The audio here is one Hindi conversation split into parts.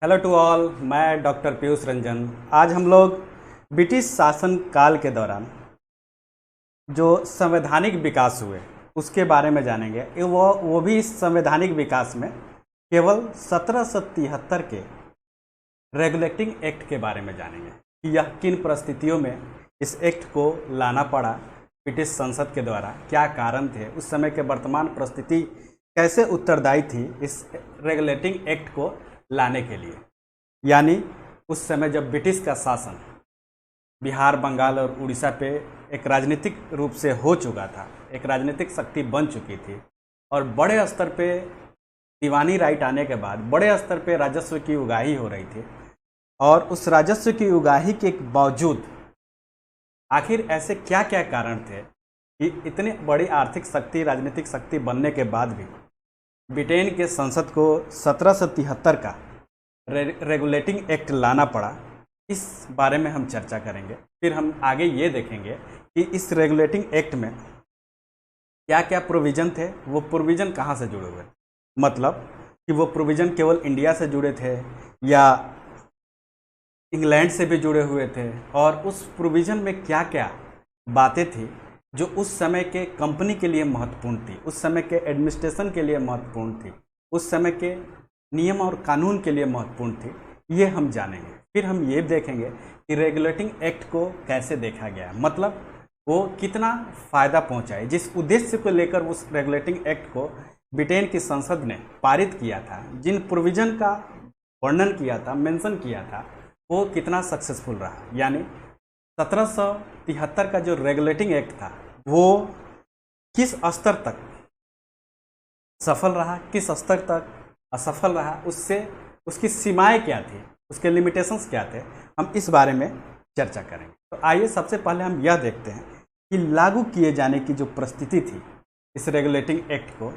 हेलो टू ऑल, मैं डॉक्टर पीयूष रंजन। आज हम लोग ब्रिटिश शासन काल के दौरान जो संवैधानिक विकास हुए उसके बारे में जानेंगे। वो भी इस संवैधानिक विकास में केवल 1773 के रेगुलेटिंग एक्ट के बारे में जानेंगे कि यह किन परिस्थितियों में इस एक्ट को लाना पड़ा ब्रिटिश संसद के द्वारा, क्या कारण थे, उस समय के वर्तमान परिस्थिति कैसे उत्तरदायी थी इस रेगुलेटिंग एक्ट को लाने के लिए। यानी उस समय जब ब्रिटिश का शासन बिहार, बंगाल और उड़ीसा पे एक राजनीतिक रूप से हो चुका था, एक राजनीतिक शक्ति बन चुकी थी और बड़े स्तर पे दीवानी राइट आने के बाद बड़े स्तर पे राजस्व की उगाही हो रही थी। और उस राजस्व की उगाही के बावजूद आखिर ऐसे क्या क्या कारण थे कि इतनी बड़ी आर्थिक शक्ति, राजनीतिक शक्ति बनने के बाद भी ब्रिटेन के संसद को 1773 का रेगुलेटिंग एक्ट लाना पड़ा। इस बारे में हम चर्चा करेंगे। फिर हम आगे ये देखेंगे कि इस रेगुलेटिंग एक्ट में क्या क्या प्रोविज़न थे, वो प्रोविज़न कहाँ से जुड़े हुए, मतलब कि वो प्रोविज़न केवल इंडिया से जुड़े थे या इंग्लैंड से भी जुड़े हुए थे, और उस प्रोविज़न में क्या क्या बातें थी जो उस समय के कंपनी के लिए महत्वपूर्ण थी, उस समय के एडमिनिस्ट्रेशन के लिए महत्वपूर्ण थी, उस समय के नियम और कानून के लिए महत्वपूर्ण थी, ये हम जानेंगे। फिर हम ये देखेंगे कि रेगुलेटिंग एक्ट को कैसे देखा गया, मतलब वो कितना फ़ायदा पहुंचाए। जिस उद्देश्य को लेकर उस रेगुलेटिंग एक्ट को ब्रिटेन की संसद ने पारित किया था, जिन प्रोविज़न का वर्णन किया था, मेंशन किया था, वो कितना सक्सेसफुल रहा। यानी 1773 का जो रेगुलेटिंग एक्ट था वो किस स्तर तक सफल रहा, किस स्तर तक असफल रहा, उससे उसकी सीमाएं क्या थी, उसके लिमिटेशंस क्या थे, हम इस बारे में चर्चा करेंगे। तो आइए सबसे पहले हम यह देखते हैं कि लागू किए जाने की जो परिस्थिति थी इस रेगुलेटिंग एक्ट को,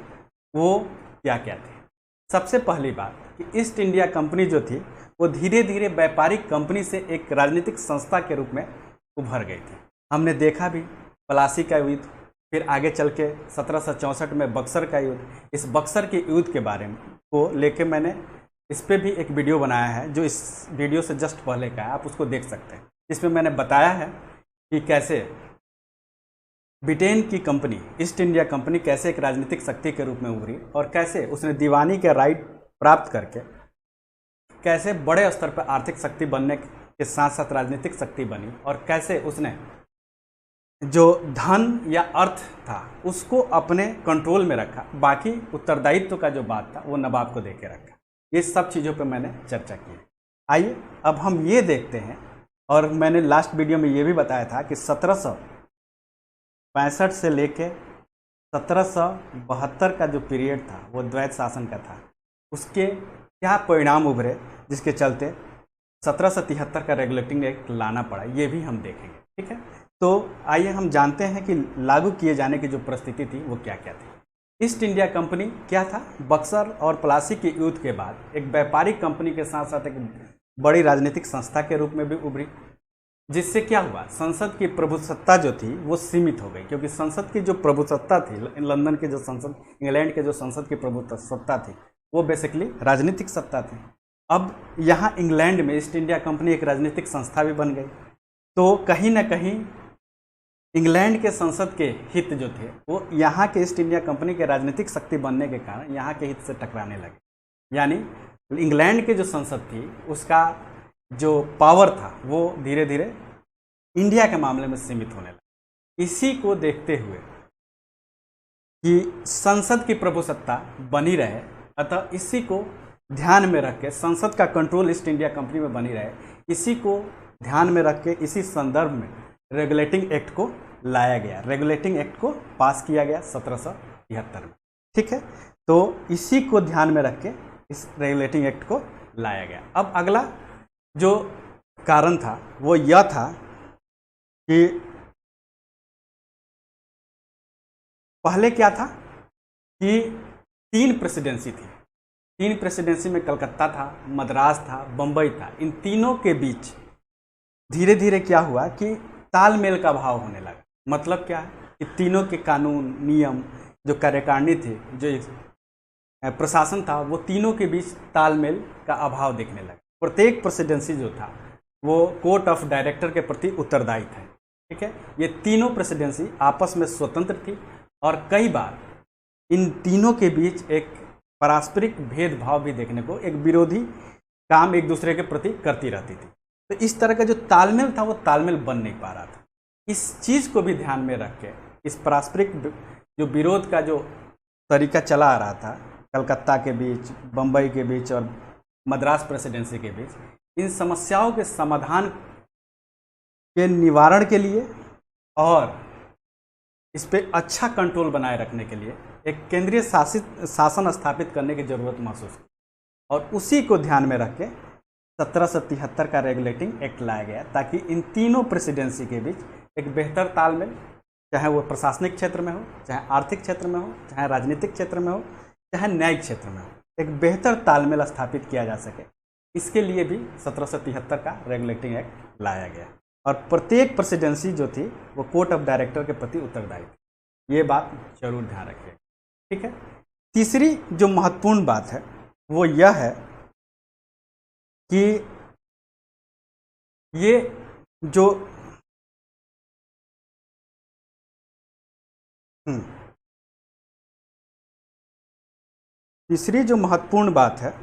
वो क्या क्या थी। सबसे पहली बात कि ईस्ट इंडिया कंपनी जो थी वो धीरे धीरे व्यापारिक कंपनी से एक राजनीतिक संस्था के रूप में उभर गई थी। हमने देखा भी प्लासी का युद्ध, फिर आगे चल के 1764 में बक्सर का युद्ध। इस बक्सर के युद्ध के बारे में को लेके मैंने इस पर भी एक वीडियो बनाया है जो इस वीडियो से जस्ट पहले का है, आप उसको देख सकते हैं। इसमें मैंने बताया है कि कैसे ब्रिटेन की कंपनी, ईस्ट इंडिया कंपनी, कैसे एक राजनीतिक शक्ति के रूप में उभरी और कैसे उसने दीवानी के राइट प्राप्त करके कैसे बड़े स्तर पर आर्थिक शक्ति बनने के साथ साथ राजनीतिक शक्ति बनी, और कैसे उसने जो धन या अर्थ था उसको अपने कंट्रोल में रखा, बाकी उत्तरदायित्व का जो बात था वो नवाब को देके रखा। ये सब चीज़ों पे मैंने चर्चा की है। आइए अब हम ये देखते हैं, और मैंने लास्ट वीडियो में ये भी बताया था कि 1765 से लेके 1772 का जो पीरियड था वो द्वैत शासन का था, उसके क्या परिणाम उभरे जिसके चलते 1773 का रेगुलेटिंग एक्ट लाना पड़ा, ये भी हम देखेंगे। ठीक है, तो आइए हम जानते हैं कि लागू किए जाने की जो परिस्थिति थी वो क्या क्या थी। ईस्ट इंडिया कंपनी क्या था, बक्सर और प्लासी के युद्ध के बाद एक व्यापारिक कंपनी के साथ साथ एक बड़ी राजनीतिक संस्था के रूप में भी उभरी, जिससे क्या हुआ, संसद की प्रभुसत्ता जो थी वो सीमित हो गई। क्योंकि संसद की जो प्रभुसत्ता थी, लंदन के जो संसद, इंग्लैंड के जो संसद की प्रभुसत्ता थी, वो बेसिकली राजनीतिक सत्ता थी। अब यहाँ इंग्लैंड में ईस्ट इंडिया कंपनी एक राजनीतिक संस्था भी बन गई, तो कहीं ना कहीं इंग्लैंड के संसद के हित जो थे वो यहाँ के ईस्ट इंडिया कंपनी के राजनीतिक शक्ति बनने के कारण यहाँ के हित से टकराने लगे। यानी इंग्लैंड के जो संसद थी उसका जो पावर था वो धीरे धीरे इंडिया के मामले में सीमित होने लगा। इसी को देखते हुए कि संसद की प्रभुसत्ता बनी रहे, अतः इसी को ध्यान में रख के संसद का कंट्रोल ईस्ट इंडिया कंपनी में बनी रहे, इसी को ध्यान में रख के इसी संदर्भ में रेगुलेटिंग एक्ट को लाया गया। रेगुलेटिंग एक्ट को पास किया गया 1773 में। ठीक है, तो इसी को ध्यान में रख के इस रेगुलेटिंग एक्ट को लाया गया। अब अगला जो कारण था वो यह था कि पहले क्या था कि 3 प्रेसिडेंसी थी। 3 प्रेसिडेंसी में कलकत्ता था, मद्रास था, बम्बई था। इन तीनों के बीच धीरे धीरे क्या हुआ कि तालमेल का अभाव होने लगा। मतलब क्या है कि तीनों के कानून, नियम, जो कार्यकारिणी थी, जो प्रशासन था वो तीनों के बीच तालमेल का अभाव देखने लगा। प्रत्येक प्रेसिडेंसी जो था वो कोर्ट ऑफ डायरेक्टर के प्रति उत्तरदायी था। ठीक है, ये तीनों प्रेसिडेंसी आपस में स्वतंत्र थी और कई बार इन तीनों के बीच एक पारस्परिक भेदभाव भी देखने को, एक विरोधी काम एक दूसरे के प्रति करती रहती थी। तो इस तरह का जो तालमेल था वो तालमेल बन नहीं पा रहा था। इस चीज़ को भी ध्यान में रख के, इस पारस्परिक जो विरोध का जो तरीका चला आ रहा था कलकत्ता के बीच, बम्बई के बीच और मद्रास प्रेसिडेंसी के बीच, इन समस्याओं के समाधान के निवारण के लिए और इस पे अच्छा कंट्रोल बनाए रखने के लिए एक केंद्रीय शासित शासन स्थापित करने की जरूरत महसूस की और उसी को ध्यान में रख के 1773 का रेगुलेटिंग एक्ट लाया गया ताकि इन तीनों प्रेसिडेंसी के बीच एक बेहतर तालमेल, चाहे वो प्रशासनिक क्षेत्र में हो, चाहे आर्थिक क्षेत्र में हो, चाहे राजनीतिक क्षेत्र में हो, चाहे न्यायिक क्षेत्र में हो, एक बेहतर तालमेल स्थापित किया जा सके। इसके लिए भी 1773 का रेगुलेटिंग एक्ट लाया गया और प्रत्येक प्रेसिडेंसी जो थी वो कोर्ट ऑफ डायरेक्टर के प्रति उत्तरदायी थी। ये बात जरूर ध्यान रखिए। ठीक है, तीसरी जो महत्वपूर्ण बात है वो यह है कि ये जो तीसरी जो महत्वपूर्ण बात है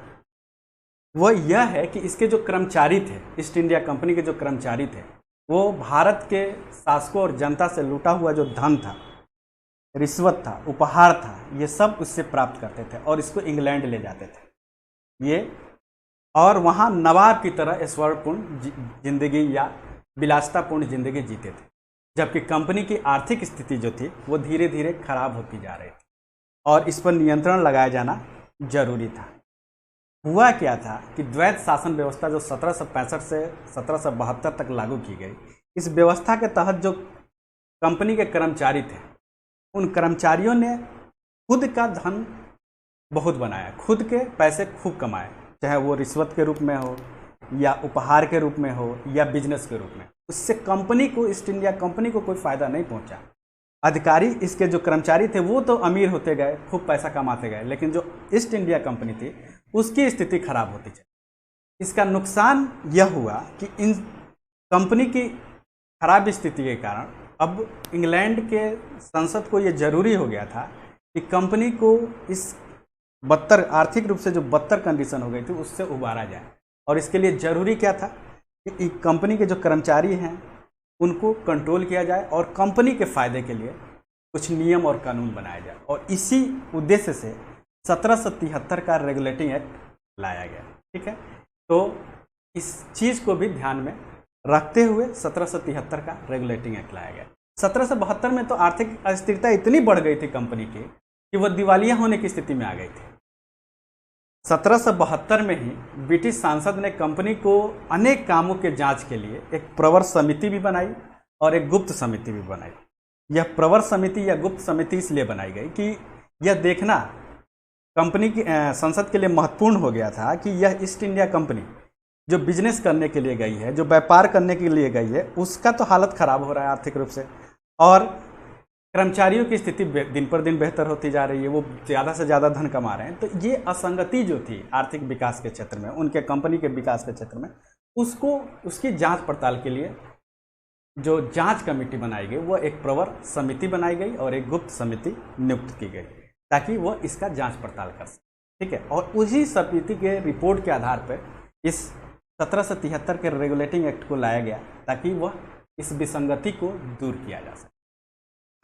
वह यह है कि इसके जो कर्मचारी थे, ईस्ट इंडिया कंपनी के जो कर्मचारी थे, वो भारत के शासकों और जनता से लूटा हुआ जो धन था, रिश्वत था, उपहार था, ये सब उससे प्राप्त करते थे और इसको इंग्लैंड ले जाते थे ये, और वहाँ नवाब की तरह ऐश्वर्यपूर्ण जिंदगी या विलासितापूर्ण जिंदगी जीते थे। जबकि कंपनी की आर्थिक स्थिति जो थी वो धीरे धीरे खराब होती जा रही थी और इस पर नियंत्रण लगाया जाना जरूरी था। हुआ क्या था कि द्वैत शासन व्यवस्था जो 1765 से 1772 तक लागू की गई, इस व्यवस्था के तहत जो कंपनी के कर्मचारी थे, उन कर्मचारियों ने खुद का धन बहुत बनाया, खुद के पैसे खूब कमाए, चाहे वो रिश्वत के रूप में हो या उपहार के रूप में हो या बिजनेस के रूप में। उससे कंपनी को, ईस्ट इंडिया कंपनी को कोई फायदा नहीं पहुंचा। अधिकारी, इसके जो कर्मचारी थे वो तो अमीर होते गए, खूब पैसा कमाते गए, लेकिन जो ईस्ट इंडिया कंपनी थी उसकी स्थिति खराब होती चली। इसका नुकसान यह हुआ कि इन कंपनी की खराब स्थिति के कारण अब इंग्लैंड के संसद को यह जरूरी हो गया था कि कंपनी को इस बदतर, आर्थिक रूप से जो बदतर कंडीशन हो गई थी उससे उबारा जाए। और इसके लिए जरूरी क्या था कि कंपनी के जो कर्मचारी हैं उनको कंट्रोल किया जाए और कंपनी के फायदे के लिए कुछ नियम और कानून बनाया जाए। और इसी उद्देश्य से 1773 का रेगुलेटिंग एक्ट लाया गया। ठीक है, तो इस चीज़ को भी ध्यान में रखते हुए 1773 का रेगुलेटिंग एक्ट लाया गया। 1772 में तो आर्थिक अस्थिरता इतनी बढ़ गई थी कंपनी की कि वह दिवालिया होने की स्थिति में आ गई थी। 1772 में ही ब्रिटिश सांसद ने कंपनी को अनेक कामों के जांच के लिए एक प्रवर समिति भी बनाई और एक गुप्त समिति भी बनाई। यह प्रवर समिति या गुप्त समिति इसलिए बनाई गई कि यह देखना कंपनी की संसद के लिए महत्वपूर्ण हो गया था कि यह ईस्ट इंडिया कंपनी जो बिजनेस करने के लिए गई है, जो व्यापार करने के लिए गई है, उसका तो हालत खराब हो रहा है आर्थिक रूप से, और कर्मचारियों की स्थिति दिन पर दिन बेहतर होती जा रही है, वो ज़्यादा से ज़्यादा धन कमा रहे हैं। तो ये असंगति जो थी आर्थिक विकास के क्षेत्र में, उनके कंपनी के विकास के क्षेत्र में, उसकी जांच पड़ताल के लिए जो जांच कमेटी बनाई गई वो एक प्रवर समिति बनाई गई और एक गुप्त समिति नियुक्त की गई ताकि वो इसका जांच पड़ताल कर सके। ठीक है, और उसी समिति के रिपोर्ट के आधार पर इस 1773 के रेगुलेटिंग एक्ट को लाया गया ताकि वह इस विसंगति को दूर किया जा सके।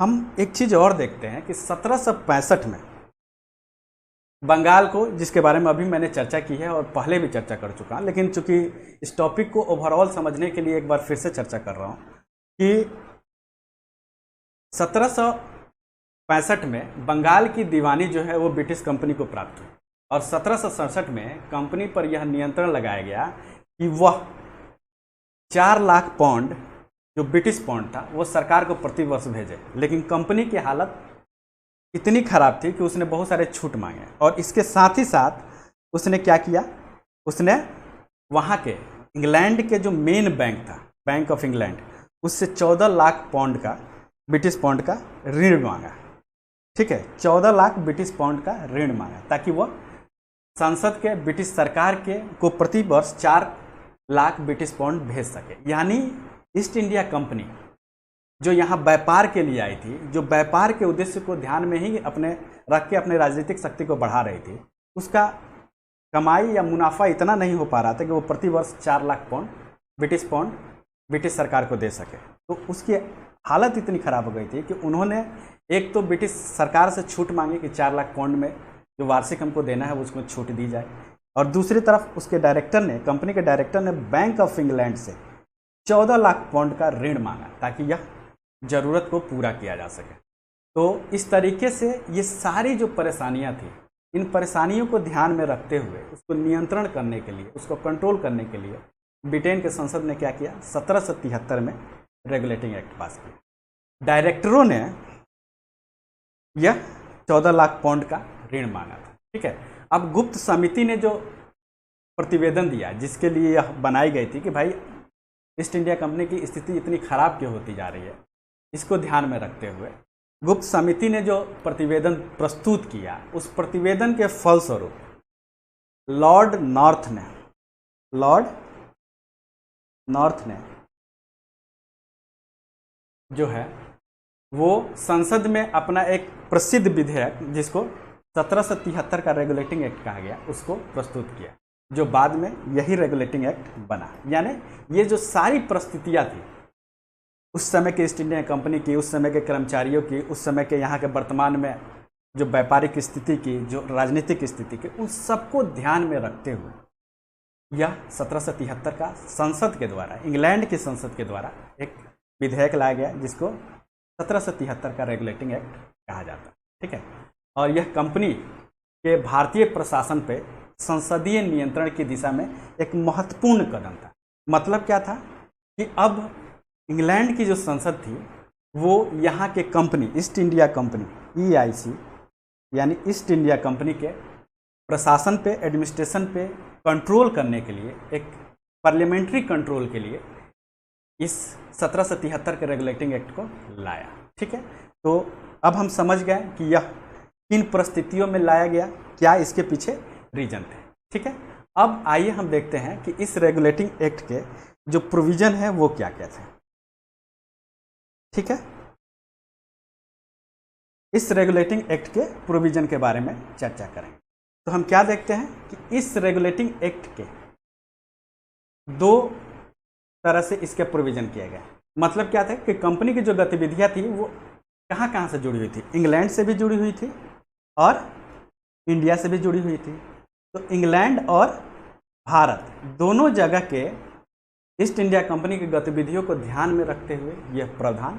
हम एक चीज़ और देखते हैं कि 1765 में बंगाल को, जिसके बारे में अभी मैंने चर्चा की है और पहले भी चर्चा कर चुका हूँ, लेकिन चूंकि इस टॉपिक को ओवरऑल समझने के लिए एक बार फिर से चर्चा कर रहा हूँ कि 1765 में बंगाल की दीवानी जो है वो ब्रिटिश कंपनी को प्राप्त हुई और 1767 में कंपनी पर यह नियंत्रण लगाया गया कि वह 4 लाख पाउंड जो ब्रिटिश पाउंड था वो सरकार को प्रति वर्ष भेजे। लेकिन कंपनी की हालत इतनी खराब थी कि उसने बहुत सारे छूट मांगे और इसके साथ ही साथ उसने क्या किया, उसने वहाँ के इंग्लैंड के जो मेन बैंक था, बैंक ऑफ इंग्लैंड, उससे 14 लाख पाउंड का, ब्रिटिश पाउंड का ऋण मांगा। ठीक है, 14 लाख ब्रिटिश पाउंड का ऋण मांगा ताकि वह संसद के ब्रिटिश सरकार के को प्रति वर्ष 4 लाख ब्रिटिश पाउंड भेज सके। यानी ईस्ट इंडिया कंपनी जो यहाँ व्यापार के लिए आई थी, जो व्यापार के उद्देश्य को ध्यान में ही अपने रख के अपने राजनीतिक शक्ति को बढ़ा रही थी, उसका कमाई या मुनाफा इतना नहीं हो पा रहा था कि वो प्रति वर्ष 4 लाख पाउंड ब्रिटिश सरकार को दे सके। तो उसकी हालत इतनी खराब हो गई थी कि उन्होंने एक तो ब्रिटिश सरकार से छूट मांगी कि 4 लाख पाउंड में जो वार्षिक हमको देना है उसको छूट दी जाए, और दूसरी तरफ उसके डायरेक्टर ने, कंपनी के डायरेक्टर ने बैंक ऑफ इंग्लैंड से 14 लाख पाउंड का ऋण मांगा ताकि यह ज़रूरत को पूरा किया जा सके। तो इस तरीके से ये सारी जो परेशानियां थी, इन परेशानियों को ध्यान में रखते हुए उसको नियंत्रण करने के लिए, उसको कंट्रोल करने के लिए ब्रिटेन के संसद ने क्या किया, 1773 में रेगुलेटिंग एक्ट पास किया। डायरेक्टरों ने यह 14 लाख पाउंड का ऋण मांगा था। ठीक है, अब गुप्त समिति ने जो प्रतिवेदन दिया जिसके लिए यह बनाई गई थी कि भाई ईस्ट इंडिया कंपनी की स्थिति इतनी खराब क्यों होती जा रही है, इसको ध्यान में रखते हुए गुप्त समिति ने जो प्रतिवेदन प्रस्तुत किया, उस प्रतिवेदन के फलस्वरूप लॉर्ड नॉर्थ ने जो है वो संसद में अपना एक प्रसिद्ध विधेयक जिसको 1773 का रेगुलेटिंग एक्ट कहा गया उसको प्रस्तुत किया, जो बाद में यही रेगुलेटिंग एक्ट बना। यानी ये जो सारी परिस्थितियाँ थी उस समय के ईस्ट इंडिया कंपनी की, उस समय के कर्मचारियों की, उस समय के यहाँ के वर्तमान में जो व्यापारिक स्थिति की, जो राजनीतिक स्थिति की, उन सबको ध्यान में रखते हुए यह 1773 का संसद के द्वारा, इंग्लैंड की संसद के द्वारा एक विधेयक लाया गया जिसको 1773 का रेगुलेटिंग एक्ट कहा जाता है। ठीक है, और यह कंपनी के भारतीय प्रशासन पे संसदीय नियंत्रण की दिशा में एक महत्वपूर्ण कदम था। मतलब क्या था कि अब इंग्लैंड की जो संसद थी वो यहाँ के company, east India company EIC यानी ईस्ट इंडिया कंपनी के प्रशासन पे, एडमिनिस्ट्रेशन पे कंट्रोल करने के लिए, एक पार्लियामेंट्री कंट्रोल के लिए इस 1773 के रेगुलेटिंग एक्ट को लाया। ठीक है, तो अब हम समझ गए कि यह किन परिस्थितियों में लाया गया, क्या इसके पीछे रीजन थे। ठीक है, अब आइए हम देखते हैं कि इस रेगुलेटिंग एक्ट के जो प्रोविजन है वो क्या क्या थे। ठीक है, इस रेगुलेटिंग एक्ट के प्रोविजन के बारे में चर्चा करेंगे। तो हम क्या देखते हैं कि इस रेगुलेटिंग एक्ट के 2 तरह से इसके प्रोविजन किए गए। मतलब क्या था कि कंपनी की जो गतिविधियां थी वो कहाँ से जुड़ी हुई थी, इंग्लैंड से भी जुड़ी हुई थी और इंडिया से भी जुड़ी हुई थी। तो इंग्लैंड और भारत दोनों जगह के ईस्ट इंडिया कंपनी की गतिविधियों को ध्यान में रखते हुए यह प्रावधान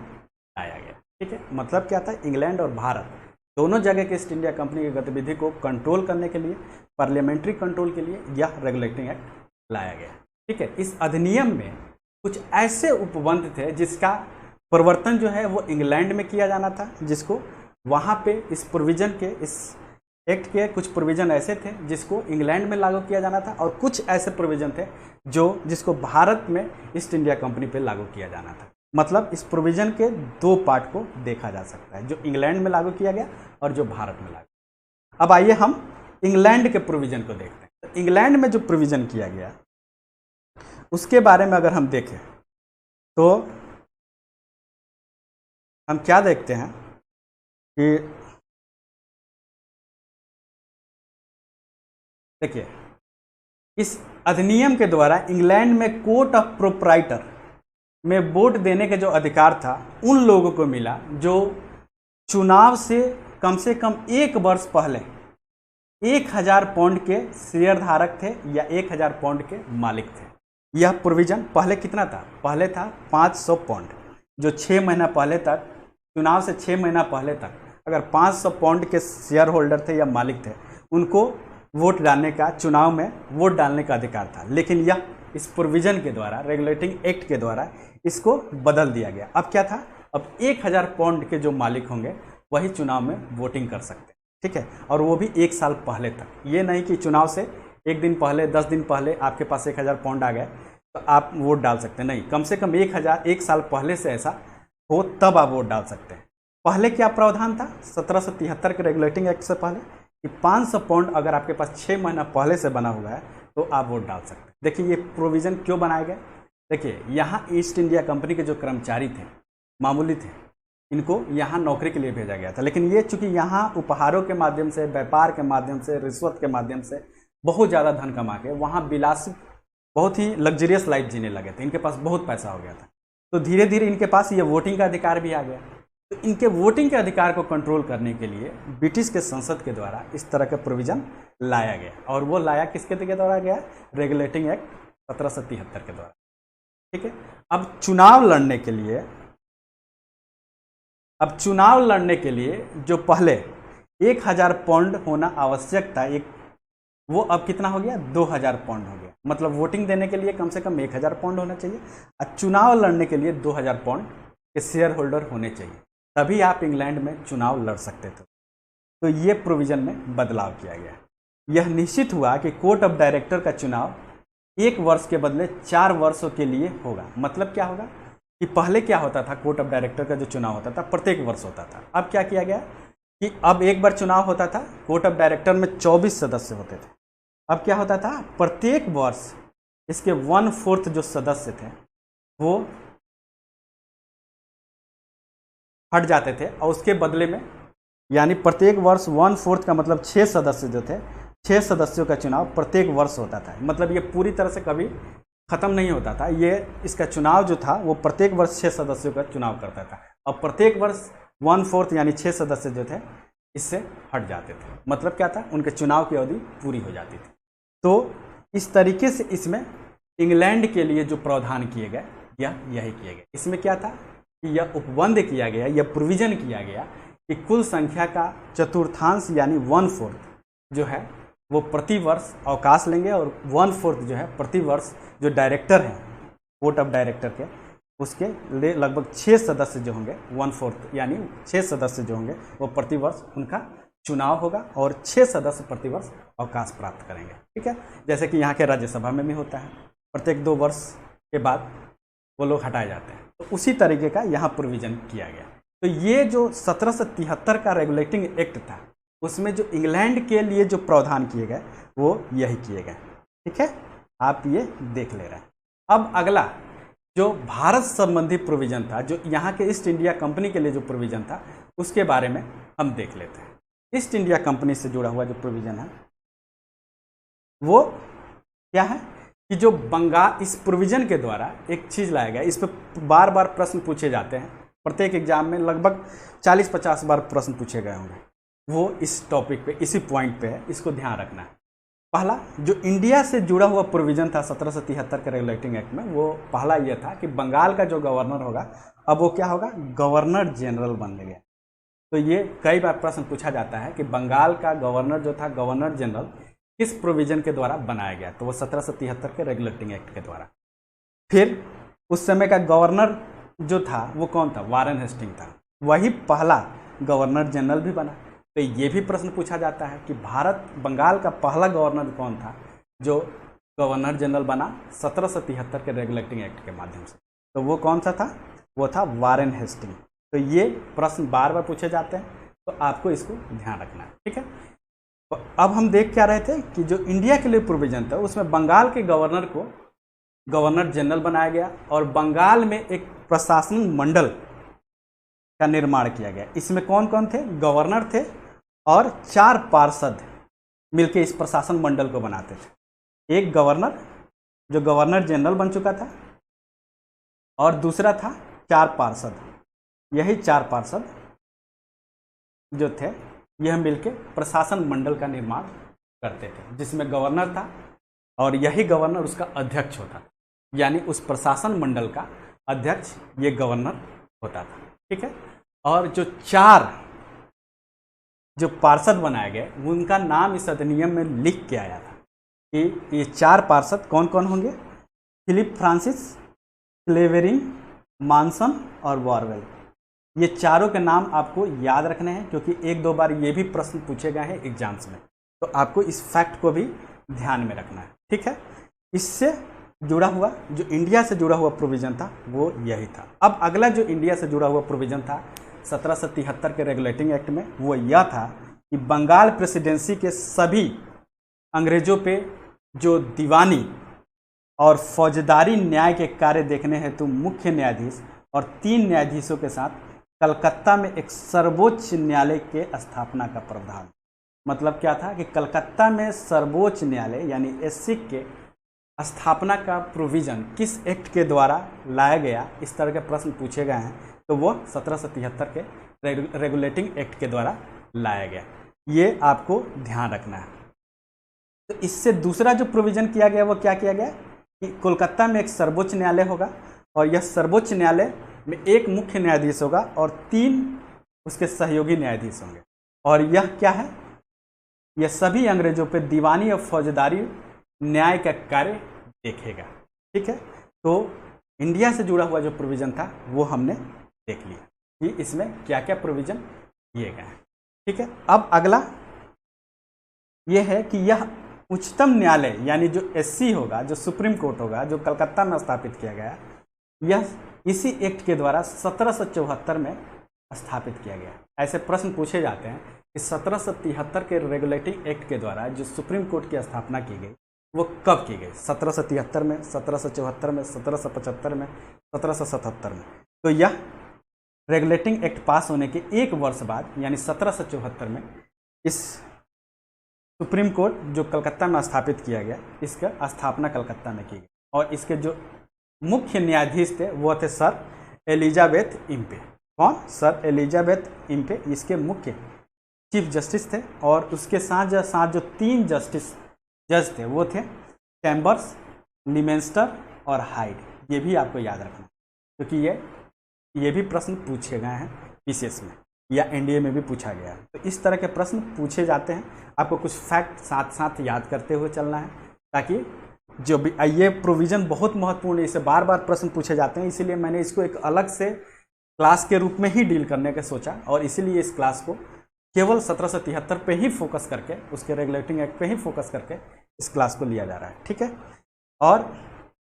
लाया गया। ठीक है, मतलब क्या था, इंग्लैंड और भारत दोनों जगह के ईस्ट इंडिया कंपनी की गतिविधि को कंट्रोल करने के लिए, पार्लियामेंट्री कंट्रोल के लिए यह रेगुलेटिंग एक्ट लाया गया। ठीक है, इस अधिनियम में कुछ ऐसे उपबंध थे जिसका प्रवर्तन जो है वो इंग्लैंड में किया जाना था, जिसको वहाँ पे इस प्रोविजन के, इस एक्ट के कुछ प्रोविजन ऐसे थे जिसको इंग्लैंड में लागू किया जाना था, और कुछ ऐसे प्रोविजन थे जिसको भारत में ईस्ट इंडिया कंपनी पे लागू किया जाना था। मतलब इस प्रोविजन के 2 पार्ट को देखा जा सकता है, जो इंग्लैंड में लागू किया गया और जो भारत में लागू। अब आइए हम इंग्लैंड के प्रोविजन को देखते हैं। तो इंग्लैंड में जो प्रोविजन किया गया उसके बारे में अगर हम देखें तो हम क्या देखते हैं कि देखिए, इस अधिनियम के द्वारा इंग्लैंड में कोर्ट ऑफ प्रोप्राइटर में वोट देने का जो अधिकार था उन लोगों को मिला जो चुनाव से कम 1 वर्ष पहले 1000 पाउंड के शेयर धारक थे या 1000 पाउंड के मालिक थे। यह प्रोविजन पहले कितना था, पहले था 500 पाउंड। जो 6 महीना पहले तक, चुनाव से 6 महीना पहले तक अगर 500 पाउंड के शेयर होल्डर थे या मालिक थे, उनको वोट डालने का, चुनाव में वोट डालने का अधिकार था। लेकिन यह इस प्रोविजन के द्वारा, रेगुलेटिंग एक्ट के द्वारा इसको बदल दिया गया। अब क्या था, अब 1000 पाउंड के जो मालिक होंगे वही चुनाव में वोटिंग कर सकते हैं। ठीक है, और वो भी 1 साल पहले तक। ये नहीं कि चुनाव से 1 दिन पहले, 10 दिन पहले आपके पास 1000 पाउंड आ गए तो आप वोट डाल सकते हैं। नहीं, कम से कम 1 साल पहले से ऐसा हो तब आप वोट डाल सकते हैं। पहले क्या प्रावधान था 1773 के रेगुलेटिंग एक्ट से पहले कि 500 पाउंड अगर आपके पास 6 महीना पहले से बना हुआ है तो आप वोट डाल सकते हैं। देखिए ये प्रोविज़न क्यों बनाया गया। देखिए यहाँ ईस्ट इंडिया कंपनी के जो कर्मचारी थे, मामूली थे, इनको यहाँ नौकरी के लिए भेजा गया था, लेकिन ये चूँकि यहाँ उपहारों के माध्यम से, व्यापार के माध्यम से, रिश्वत के माध्यम से बहुत ज़्यादा धन कमा के वहाँ विलासित बहुत ही लग्जरियस लाइफ जीने लगे थे, इनके पास बहुत पैसा हो गया था, तो धीरे धीरे इनके पास ये वोटिंग का अधिकार भी आ गया। तो इनके वोटिंग के अधिकार को कंट्रोल करने के लिए ब्रिटिश के संसद के द्वारा इस तरह का प्रोविज़न लाया गया, और वो लाया किसके द्वारा गया, रेगुलेटिंग एक्ट 1773 के द्वारा। ठीक है, अब चुनाव लड़ने के लिए जो पहले 1000 पाउंड होना आवश्यक था, वो अब कितना हो गया, 2000 पाउंड हो गया। मतलब वोटिंग देने के लिए कम से कम 1000 पाउंड होना चाहिए, और चुनाव लड़ने के लिए 2000 पाउंड के शेयर होल्डर होने चाहिए, तभी आप इंग्लैंड में चुनाव लड़ सकते थे। तो ये प्रोविज़न में बदलाव किया गया। यह निश्चित हुआ कि कोर्ट ऑफ डायरेक्टर का चुनाव 1 वर्ष के बदले 4 वर्षों के लिए होगा। मतलब क्या होगा कि पहले क्या होता था, कोर्ट ऑफ डायरेक्टर का जो चुनाव होता था प्रत्येक वर्ष होता था। अब क्या किया गया कि अब एक बार चुनाव होता था, कोर्ट ऑफ डायरेक्टर में 24 सदस्य होते थे। अब क्या होता था, प्रत्येक वर्ष इसके 1/4 जो सदस्य थे वो हट जाते थे, और उसके बदले में यानी प्रत्येक वर्ष 1/4 का मतलब 6 सदस्य जो थे, 6 सदस्यों का चुनाव प्रत्येक वर्ष होता था। मतलब ये पूरी तरह से कभी ख़त्म नहीं होता था, ये इसका चुनाव जो था वो प्रत्येक वर्ष 6 सदस्यों का चुनाव करता था, और प्रत्येक वर्ष 1/4 यानी 6 सदस्य जो थे इससे हट जाते थे। मतलब क्या था, उनके चुनाव की अवधि पूरी हो जाती थी। तो इस तरीके से इसमें इंग्लैंड के लिए जो प्रावधान किए गए यही किए गए। इसमें क्या था कि यह उपबंध किया गया, यह प्रोविज़न किया गया कि कुल संख्या का चतुर्थांश यानी 1/4 जो है वो प्रति वर्ष अवकाश लेंगे, और 1/4 जो है प्रति वर्ष जो डायरेक्टर हैं कोर्ट ऑफ डायरेक्टर के, उसके लिए लगभग 6 सदस्य जो होंगे, 1/4 यानी 6 सदस्य जो होंगे वो प्रति वर्ष उनका चुनाव होगा, और 6 सदस्य प्रति वर्ष अवकाश प्राप्त करेंगे। ठीक है, जैसे कि यहाँ के राज्यसभा में भी होता है, प्रत्येक 2 वर्ष के बाद वो लोग हटाए जाते हैं। तो उसी तरीके का यहाँ प्रोविज़न किया गया। तो ये जो 1773 का रेगुलेटिंग एक्ट था, उसमें जो इंग्लैंड के लिए जो प्रावधान किए गए वो यही किए गए। ठीक है, आप ये देख ले रहे हैं। अब अगला जो भारत संबंधी प्रोविज़न था, जो यहाँ के ईस्ट इंडिया कंपनी के लिए जो प्रोविज़न था, उसके बारे में हम देख लेते हैं। ईस्ट इंडिया कंपनी से जुड़ा हुआ जो प्रोविज़न है वो क्या है कि जो बंगाल, इस प्रोविज़न के द्वारा एक चीज़ लाया गया, इस पर बार बार प्रश्न पूछे जाते हैं, प्रत्येक एग्जाम में लगभग 40-50 बार प्रश्न पूछे गए होंगे, वो इस टॉपिक पे, इसी पॉइंट पे है, इसको ध्यान रखना है। पहला जो इंडिया से जुड़ा हुआ प्रोविज़न था 1773 के रेगुलेटिंग एक्ट में, वो पहला ये था कि बंगाल का जो गवर्नर होगा अब वो क्या होगा, गवर्नर जनरल बन गया। तो ये कई बार प्रश्न पूछा जाता है कि बंगाल का गवर्नर जो था, गवर्नर जनरल, किस प्रोविज़न के द्वारा बनाया गया, तो वो 1773 के रेगुलेटिंग एक्ट के द्वारा। फिर उस समय का गवर्नर जो था वो कौन था, वारेन हेस्टिंग था, वही पहला गवर्नर जनरल भी बना। तो ये भी प्रश्न पूछा जाता है कि बंगाल का पहला गवर्नर कौन था जो गवर्नर जनरल बना 1773 के रेगुलेटिंग एक्ट के माध्यम से, तो वो कौन सा था, वो था वारेन हेस्टिंग। तो ये प्रश्न बार बार पूछे जाते हैं, तो आपको इसको ध्यान रखना है। ठीक है, तो अब हम देख क्या रहे थे कि जो इंडिया के लिए प्रोविज़न था उसमें बंगाल के गवर्नर को गवर्नर जनरल बनाया गया, और बंगाल में एक प्रशासन मंडल का निर्माण किया गया। इसमें कौन कौन थे, गवर्नर थे और 4 पार्षद मिलकर इस प्रशासन मंडल को बनाते थे। एक गवर्नर जो गवर्नर जनरल बन चुका था, और दूसरा था 4 पार्षद। यही 4 पार्षद जो थे यह मिलके प्रशासन मंडल का निर्माण करते थे, जिसमें गवर्नर था और यही गवर्नर उसका अध्यक्ष होता था, यानी उस प्रशासन मंडल का अध्यक्ष ये गवर्नर होता था। ठीक है, और जो 4 जो पार्षद बनाए गए उनका नाम इस अधिनियम में लिख के आया था कि ये 4 पार्षद कौन कौन होंगे, फिलिप फ्रांसिस, क्लेवेरिंग, मानसन और वॉरवेल। ये चारों के नाम आपको याद रखने हैं, क्योंकि 1-2 बार ये भी प्रश्न पूछे गए हैं एग्जाम्स में, तो आपको इस फैक्ट को भी ध्यान में रखना है। ठीक है, इससे जुड़ा हुआ जो इंडिया से जुड़ा हुआ प्रोविज़न था वो यही था। अब अगला जो इंडिया से जुड़ा हुआ प्रोविज़न था 1773 के रेगुलेटिंग एक्ट में वो यह था कि बंगाल प्रेसिडेंसी के सभी अंग्रेजों पे जो दीवानी और फौजदारी न्याय के कार्य देखने हेतु मुख्य न्यायाधीश और 3 न्यायाधीशों के साथ कलकत्ता में एक सर्वोच्च न्यायालय के स्थापना का प्रावधान। मतलब क्या था कि कलकत्ता में सर्वोच्च न्यायालय यानी एससिक के स्थापना का प्रोविज़न किस एक्ट के द्वारा लाया गया, इस तरह के प्रश्न पूछे गए हैं, तो वो 1773 के रेगुलेटिंग एक्ट के द्वारा लाया गया। ये आपको ध्यान रखना है। तो इससे दूसरा जो प्रोविज़न किया गया वो क्या किया गया कि कोलकाता में एक सर्वोच्च न्यायालय होगा और यह सर्वोच्च न्यायालय में एक मुख्य न्यायाधीश होगा और 3 उसके सहयोगी न्यायाधीश होंगे। और यह क्या है, यह सभी अंग्रेजों पे दीवानी और फौजदारी न्याय का कार्य देखेगा। ठीक है, तो इंडिया से जुड़ा हुआ जो प्रोविज़न था वो हमने देख लिया कि इसमें क्या क्या प्रोविज़न किए गए हैं। ठीक है, अब अगला ये है कि यह उच्चतम न्यायालय यानी जो एससी होगा, जो सुप्रीम कोर्ट होगा, जो कलकत्ता में स्थापित किया गया, यह इसी एक्ट के द्वारा 1774 में स्थापित किया गया। ऐसे प्रश्न पूछे जाते हैं कि 1773 के रेगुलेटिंग एक्ट के द्वारा जो सुप्रीम कोर्ट की स्थापना की गई वो कब की गई, 1773 में, 1774 में, 1775 में, 1777 में। तो यह रेगुलेटिंग एक्ट पास होने के 1 वर्ष बाद यानी 1774 में इस सुप्रीम कोर्ट जो कलकत्ता में स्थापित किया गया, इसका स्थापना कलकत्ता में की गई। और इसके जो मुख्य न्यायाधीश थे वो थे सर एलिजाबेथ इम्पे। कौन? सर एलिजाबेथ इम्पे इसके मुख्य चीफ जस्टिस थे। और उसके साथ साथ जो 3 जज थे वो थे चैम्बर्स, लिमेंस्टर और हाइड। ये भी आपको याद रखना क्योंकि ये भी प्रश्न पूछे गए हैं पीसीएस में या एनडीए में भी पूछा गया है। तो इस तरह के प्रश्न पूछे जाते हैं, आपको कुछ फैक्ट साथ साथ याद करते हुए चलना है ताकि जो भी ये प्रोविज़न बहुत महत्वपूर्ण है, इसे बार बार प्रश्न पूछे जाते हैं। इसीलिए मैंने इसको एक अलग से क्लास के रूप में ही डील करने का सोचा और इसीलिए इस क्लास को केवल 1773 पे ही फोकस करके, उसके रेगुलेटिंग एक्ट पे ही फोकस करके इस क्लास को लिया जा रहा है। ठीक है, और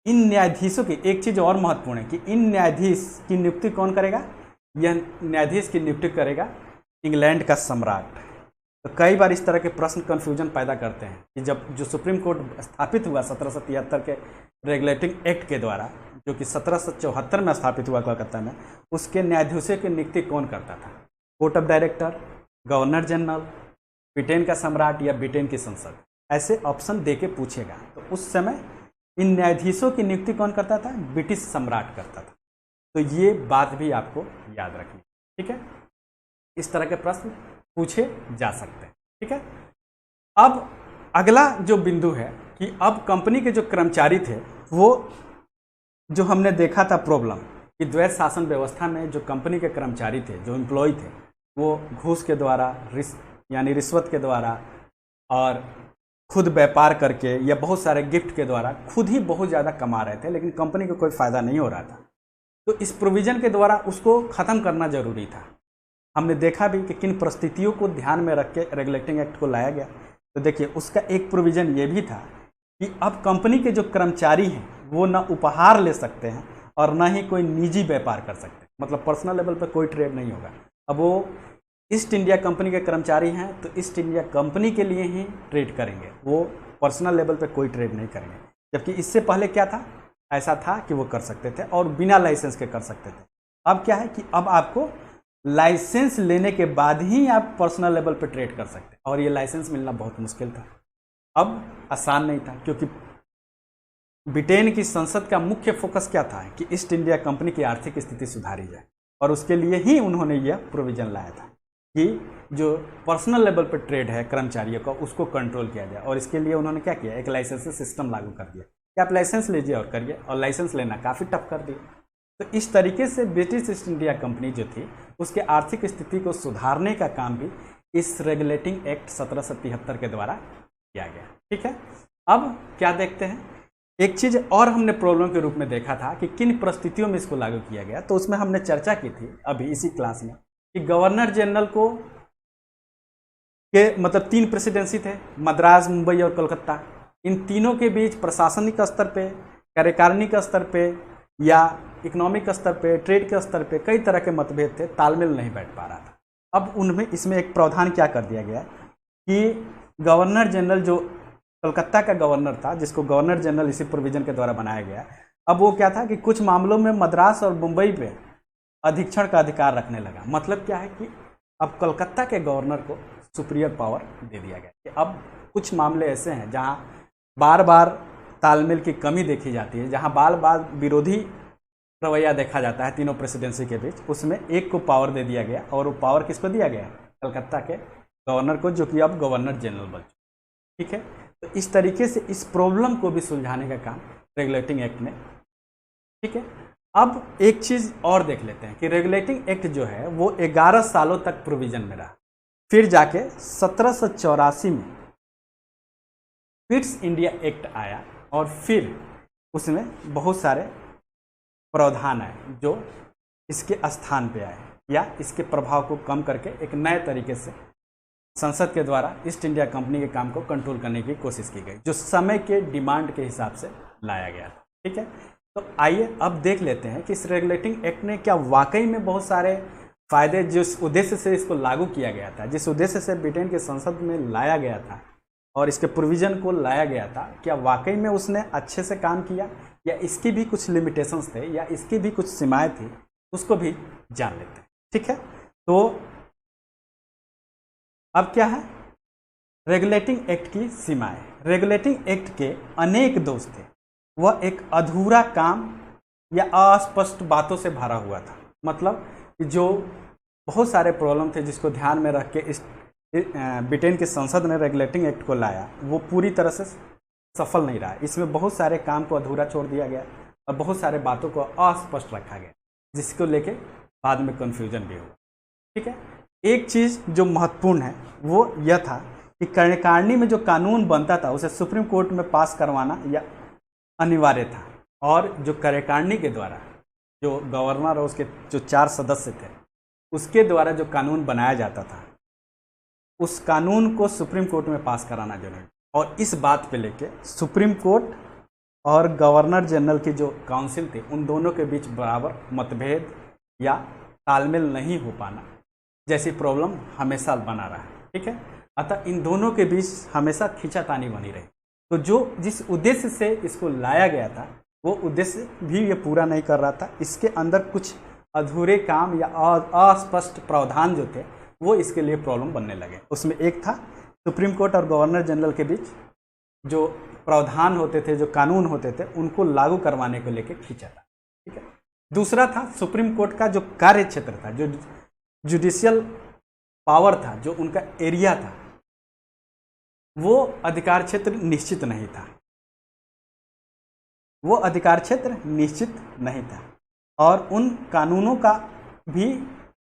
इन न्यायाधीशों की एक चीज़ और महत्वपूर्ण है कि इन न्यायाधीश की नियुक्ति कौन करेगा? यह न्यायाधीश की नियुक्ति करेगा इंग्लैंड का सम्राट। तो कई बार इस तरह के प्रश्न कन्फ्यूजन पैदा करते हैं कि जब जो सुप्रीम कोर्ट स्थापित हुआ 1773 के रेगुलेटिंग एक्ट के द्वारा, जो कि 1774 में स्थापित हुआ कलकत्ता में, उसके न्यायाधीशों की नियुक्ति कौन करता था? Court of director, governor general, Britain का सम्राट या ब्रिटेन की संसद, ऐसे ऑप्शन दे के पूछेगा। तो उस समय इन न्यायाधीशों की नियुक्ति कौन करता था? ब्रिटिश सम्राट करता था। तो ये बात भी आपको याद रखनी। ठीक है, इस तरह के प्रश्न पूछे जा सकते हैं। ठीक है, अब अगला जो बिंदु है कि अब कंपनी के जो कर्मचारी थे वो जो हमने देखा था प्रॉब्लम कि द्वैत शासन व्यवस्था में जो कंपनी के कर्मचारी थे, जो एम्प्लॉय थे, वो घूस के द्वारा यानी रिश्वत के द्वारा और खुद व्यापार करके या बहुत सारे गिफ्ट के द्वारा खुद ही बहुत ज़्यादा कमा रहे थे, लेकिन कंपनी को कोई फ़ायदा नहीं हो रहा था। तो इस प्रोविज़न के द्वारा उसको ख़त्म करना जरूरी था। हमने देखा भी कि किन परिस्थितियों को ध्यान में रख के रेगुलेटिंग एक्ट को लाया गया। तो देखिए, उसका एक प्रोविज़न ये भी था कि अब कंपनी के जो कर्मचारी हैं वो न उपहार ले सकते हैं और न ही कोई निजी व्यापार कर सकते हैं, मतलब पर्सनल लेवल पर कोई ट्रेड नहीं होगा। अब वो ईस्ट इंडिया कंपनी के कर्मचारी हैं तो ईस्ट इंडिया कंपनी के लिए ही ट्रेड करेंगे, वो पर्सनल लेवल पे कोई ट्रेड नहीं करेंगे। जबकि इससे पहले क्या था, ऐसा था कि वो कर सकते थे और बिना लाइसेंस के कर सकते थे। अब क्या है कि अब आपको लाइसेंस लेने के बाद ही आप पर्सनल लेवल पे ट्रेड कर सकते हैं और ये लाइसेंस मिलना बहुत मुश्किल था। अब आसान नहीं था क्योंकि ब्रिटेन की संसद का मुख्य फोकस क्या था कि ईस्ट इंडिया कंपनी की आर्थिक स्थिति सुधारी जाए और उसके लिए ही उन्होंने यह प्रोविज़न लाया था कि जो पर्सनल लेवल पर ट्रेड है कर्मचारियों का उसको कंट्रोल किया जाए। और इसके लिए उन्होंने क्या किया, एक लाइसेंस सिस्टम लागू कर दिया कि आप लाइसेंस लीजिए और करिए, और लाइसेंस लेना काफ़ी टफ कर दिया। तो इस तरीके से ब्रिटिश ईस्ट इंडिया कंपनी जो थी उसके आर्थिक स्थिति को सुधारने का काम भी इस रेगुलेटिंग एक्ट 1773 के द्वारा किया गया। ठीक है, अब क्या देखते हैं, एक चीज़ और हमने प्रॉब्लम के रूप में देखा था कि किन परिस्थितियों में इसको लागू किया गया। तो उसमें हमने चर्चा की थी अभी इसी क्लास में कि गवर्नर जनरल को के मतलब 3 प्रेसिडेंसी थे, मद्रास, मुंबई और कोलकाता। इन तीनों के बीच प्रशासनिक स्तर पे, कार्यकारिणी के स्तर पे या इकोनॉमिक स्तर पे, ट्रेड के स्तर पे कई तरह के मतभेद थे, तालमेल नहीं बैठ पा रहा था। अब उनमें इसमें एक प्रावधान क्या कर दिया गया कि गवर्नर जनरल जो कलकत्ता का गवर्नर था, जिसको गवर्नर जनरल इसी प्रोविजन के द्वारा बनाया गया, अब वो क्या था कि कुछ मामलों में मद्रास और मुंबई पे अधीक्षण का अधिकार रखने लगा। मतलब क्या है कि अब कलकत्ता के गवर्नर को सुपीरियर पावर दे दिया गया कि अब कुछ मामले ऐसे हैं जहां बार बार तालमेल की कमी देखी जाती है, जहां बार बार विरोधी रवैया देखा जाता है तीनों प्रेसिडेंसी के बीच, उसमें एक को पावर दे दिया गया। और वो पावर किसको दिया गया? कलकत्ता के गवर्नर को, जो कि अब गवर्नर जनरल बन चुके। ठीक है, तो इस तरीके से इस प्रॉब्लम को भी सुलझाने का काम रेगुलेटिंग एक्ट में। ठीक है, अब एक चीज़ और देख लेते हैं कि रेगुलेटिंग एक्ट जो है वो 11 सालों तक प्रोविजन में रहा। फिर जाके 1784 में पिट्स इंडिया एक्ट आया और फिर उसमें बहुत सारे प्रावधान आए जो इसके स्थान पे आए या इसके प्रभाव को कम करके एक नए तरीके से संसद के द्वारा ईस्ट इंडिया कंपनी के काम को कंट्रोल करने की कोशिश की गई, जो समय के डिमांड के हिसाब से लाया गया था। ठीक है, तो आइए अब देख लेते हैं कि इस रेगुलेटिंग एक्ट ने क्या वाकई में बहुत सारे फायदे, जिस उद्देश्य से इसको लागू किया गया था, जिस उद्देश्य से ब्रिटेन के संसद में लाया गया था और इसके प्रोविज़न को लाया गया था, क्या वाकई में उसने अच्छे से काम किया या इसकी भी कुछ लिमिटेशंस थे या इसकी भी कुछ सीमाएं थी, उसको भी जान लेते हैं। ठीक है, तो अब क्या है रेगुलेटिंग एक्ट की सीमाएं। रेगुलेटिंग एक्ट के अनेक दोष थे, वह एक अधूरा काम या अस्पष्ट बातों से भरा हुआ था। मतलब जो बहुत सारे प्रॉब्लम थे जिसको ध्यान में रख के इस ब्रिटेन की संसद ने रेगुलेटिंग एक्ट को लाया, वो पूरी तरह से सफल नहीं रहा। इसमें बहुत सारे काम को अधूरा छोड़ दिया गया और बहुत सारे बातों को अस्पष्ट रखा गया, जिसको लेके बाद में कन्फ्यूजन भी हुआ। ठीक है, एक चीज़ जो महत्वपूर्ण है वो यह था कि कार्यकारिणी में जो कानून बनता था उसे सुप्रीम कोर्ट में पास करवाना या अनिवार्य था, और जो कार्यकारिणी के द्वारा जो गवर्नर और उसके जो 4 सदस्य थे उसके द्वारा जो कानून बनाया जाता था, उस कानून को सुप्रीम कोर्ट में पास कराना जरूरी। और इस बात पे लेके सुप्रीम कोर्ट और गवर्नर जनरल की जो काउंसिल थी, उन दोनों के बीच बराबर मतभेद या तालमेल नहीं हो पाना जैसी प्रॉब्लम हमेशा बना रहा है। ठीक है, अतः इन दोनों के बीच हमेशा खींचातानी बनी रही। तो जो जिस उद्देश्य से इसको लाया गया था वो उद्देश्य भी ये पूरा नहीं कर रहा था। इसके अंदर कुछ अधूरे काम या अस्पष्ट प्रावधान जो थे वो इसके लिए प्रॉब्लम बनने लगे। उसमें एक था सुप्रीम कोर्ट और गवर्नर जनरल के बीच जो प्रावधान होते थे, जो कानून होते थे, उनको लागू करवाने को लेकर खींचा था। ठीक है, दूसरा था सुप्रीम कोर्ट का जो कार्य क्षेत्र था, जो जुडिशियल पावर था, जो उनका एरिया था, वो अधिकार क्षेत्र निश्चित नहीं था। वो अधिकार क्षेत्र निश्चित नहीं था और उन कानूनों का भी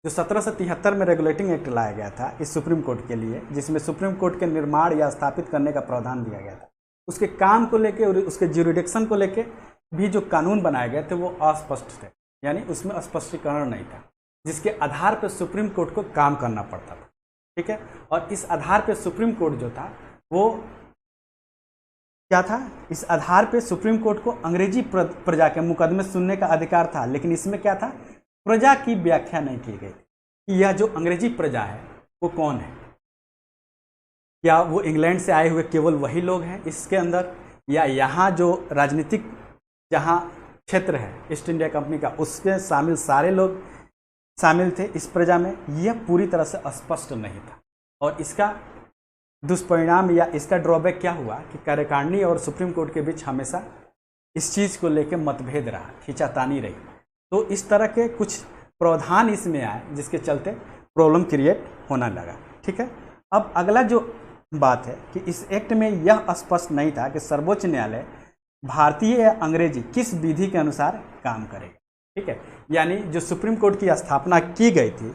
जो 1773 में रेगुलेटिंग एक्ट लाया गया था इस सुप्रीम कोर्ट के लिए, जिसमें सुप्रीम कोर्ट के निर्माण या स्थापित करने का प्रावधान दिया गया था, उसके काम को लेके और उसके ज्यूरिडिक्शन को लेके भी जो कानून बनाए गए थे वो अस्पष्ट थे, यानी उसमें स्पष्टीकरण नहीं था, जिसके आधार पर सुप्रीम कोर्ट को काम करना पड़ता था। ठीक है, और इस आधार पर सुप्रीम कोर्ट जो था वो क्या था, इस आधार पे सुप्रीम कोर्ट को अंग्रेजी प्रजा के मुकदमे सुनने का अधिकार था। लेकिन इसमें क्या था, प्रजा की व्याख्या नहीं की गई कि यह जो अंग्रेजी प्रजा है वो कौन है। क्या वो इंग्लैंड से आए हुए केवल वही लोग हैं इसके अंदर, या यहाँ जो राजनीतिक जहाँ क्षेत्र है ईस्ट इंडिया कंपनी का उसके शामिल सारे लोग शामिल थे इस प्रजा में, यह पूरी तरह से स्पष्ट नहीं था। और इसका दुष्परिणाम या इसका ड्रॉबैक क्या हुआ कि कार्यकारिणी और सुप्रीम कोर्ट के बीच हमेशा इस चीज़ को लेकर मतभेद रहा, खींचातानी रही। तो इस तरह के कुछ प्रावधान इसमें आए जिसके चलते प्रॉब्लम क्रिएट होना लगा। ठीक है, अब अगला जो बात है कि इस एक्ट में यह स्पष्ट नहीं था कि सर्वोच्च न्यायालय भारतीय या अंग्रेजी किस विधि के अनुसार काम करेगा। ठीक है, यानी जो सुप्रीम कोर्ट की स्थापना की गई थी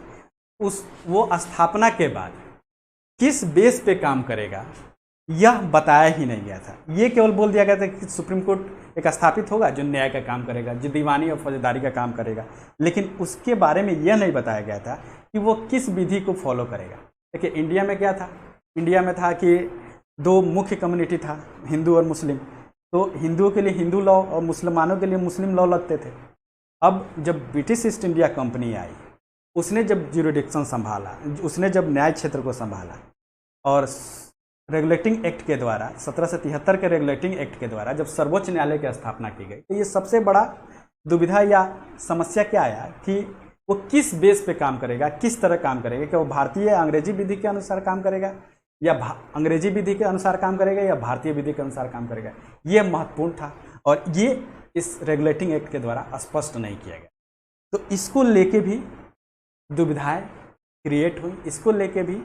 वो स्थापना के बाद किस बेस पे काम करेगा यह बताया ही नहीं गया था। ये केवल बोल दिया गया था कि सुप्रीम कोर्ट एक स्थापित होगा जो न्याय का काम करेगा, जो दीवानी और फौजदारी का काम करेगा, लेकिन उसके बारे में यह नहीं बताया गया था कि वो किस विधि को फॉलो करेगा। देखिए इंडिया में क्या था, इंडिया में था कि 2 मुख्य कम्युनिटी था, हिंदू और मुस्लिम। तो हिंदुओं के लिए हिंदू लॉ और मुसलमानों के लिए मुस्लिम लॉ लगते थे। अब जब ब्रिटिश ईस्ट इंडिया कंपनी आई, उसने जब ज्यूरिडिक्शन संभाला, उसने जब न्याय क्षेत्र को संभाला और रेगुलेटिंग एक्ट के द्वारा 1773 के रेगुलेटिंग एक्ट के द्वारा जब सर्वोच्च न्यायालय की स्थापना की गई, तो ये सबसे बड़ा दुविधा या समस्या क्या आया कि वो किस बेस पे काम करेगा, किस तरह काम करेगा, कि वो भारतीय अंग्रेजी विधि के अनुसार काम करेगा या अंग्रेजी विधि के अनुसार काम करेगा या भारतीय विधि के अनुसार काम करेगा। ये महत्वपूर्ण था और ये इस रेगुलेटिंग एक्ट के द्वारा स्पष्ट नहीं किया गया। तो इसको लेके भी दुविधाएं क्रिएट हुई, इसको लेके भी